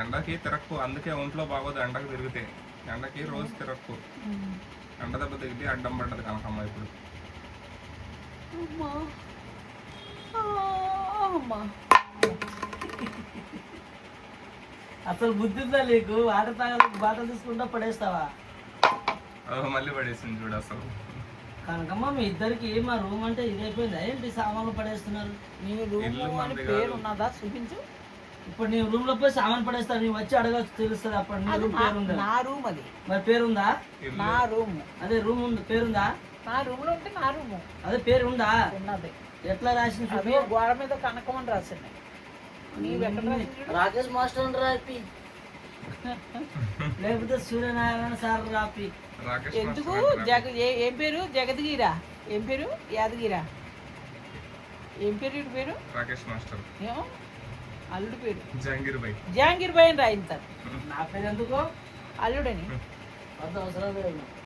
ఎండకి తిరక్కు, అందుకే ఒంట్లో బాగోదు ఎండకి తిరిగితే. ఎండకి రోజు తిరక్కు, ఎండ దెబ్బ తగిలి అడ్డం పడ్డది కనకమ్మ ఇప్పుడు. అసలు బుద్ధి ఉందా నీకు? వాటర్ తాగాలి, బాటలు తీసుకుంటా పడేస్తావా? మళ్ళీ పడేసింది చూడు అసలు. కనకమ్మ మీ ఇద్దరికి మా రూమ్ అంటే ఇదైపోయిందా ఏంటి? సామాన్లు పడేస్తున్నారు. నీ రూమ్ అని పేరు ఉన్నదా చూపించు. ఇప్పుడు నీ రూమ్ లో పోయి సామాన్ పడేస్తారు, నీ వచ్చి అడగచ్చు, తెలుస్తుంది అప్పుడు. నీ రూమ్ పేరుందా? నా రూమ్ అది. మరి పేరుందా? నా రూమ్. అదే రూమ్ ఉంది, పేరుందా? నా రూమ్ లో ఉంటే నా రూమ్ అదే పేరు ఉందా? ఉన్నది. ఎట్లా రాసింది? అదే గోడ మీద కనకం అని రాసింది. రాకేష్ మాస్టర్ రాపి, లేకపోతే సూర్యనారాయణ సార్ రాపి. ఎందుకు ఏం పేరు? జగద్గిరా? ఏం పేరు? యాదగిరా? ఏం పేరు? ఇటు పేరు రాకేష్ మాస్టర్. ఏమో అల్లుడు పేరు జహాంగీర్ బాయ్ అని రాయింతారు. నా పేరు ఎందుకు అల్లుడని? అంత అవసరం లేదు.